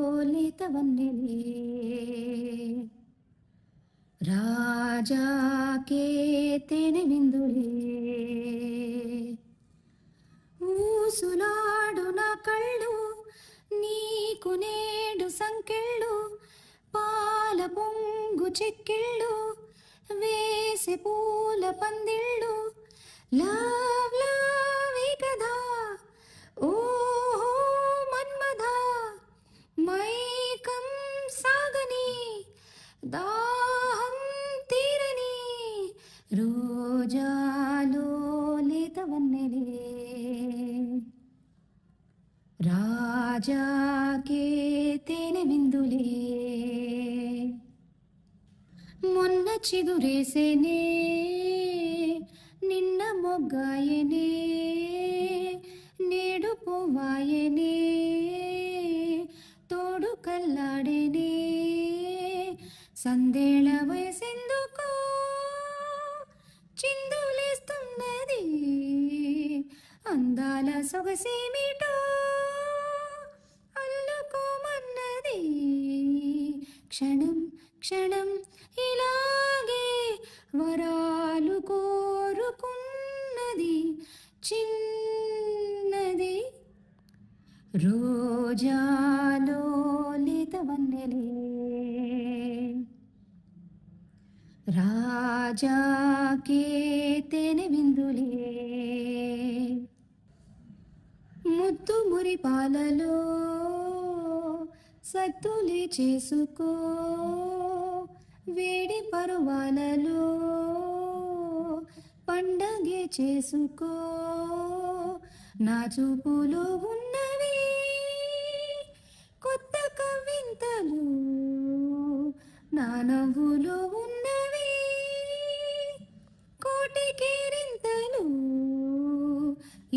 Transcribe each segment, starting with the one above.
రోజాలోలితవన్నెలే రాజాకే తేనె విందులే ఊసులాడు నా కళ్ళు నీకు నేడు సంకెళ్ళు పాల పొంగు చెక్కిళ్ళు వేసి పూల పందిళ్ళు లవ్ లవ్ కదా ఓహో మన్మధ మైకం సాగని దాహం తీరని రోజాలో లేతవన్నెలే రాజాకే తేనె విందులే మొన్న చిగురేసేనే నిన్న మొగ్గాయనే నేడు పోవాయనే తోడు కల్లాడేనే సందేళ వయసెందుకో చిందులేస్తున్నది అందాల సొగసేమిటో అల్లుకోమన్నది క్షణం క్షణం ఇలాగే వరాలు కోరుకున్నది చిన్నది రోజాలో లేతవన్నెలే రాజాకే తేనె విందులే ముద్దు మురి పాలలో సత్తులే చేసుకో వేడి పరువాలలో పండగే చేసుకో నా చూపులో ఉన్నవి కొత్త కవింతలు నా నవ్వులో ఉన్నవి కోటి కేరింతలు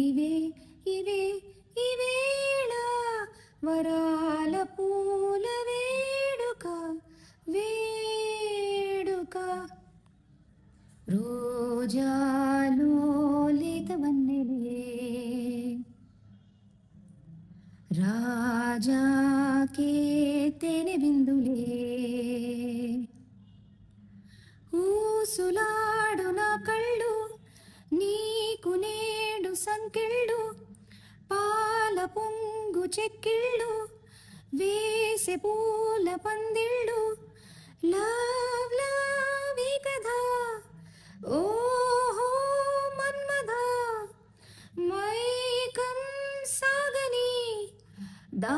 ఇవే ఇవే ఇవేళ వరాల పూల వేడుక వేడుక రోజాలో లేతవన్నెలే రాజాకే తేనె విందులే ఊసులాడు నా కళ్ళు నీకు నేడు సంకెళ్ళు పాల పొంగు చెక్కిళ్ళు వేసే పూల పందిళ్ళు లవ్ లవ్ కదా ఓహో మన్మధ మైకం సాగని దా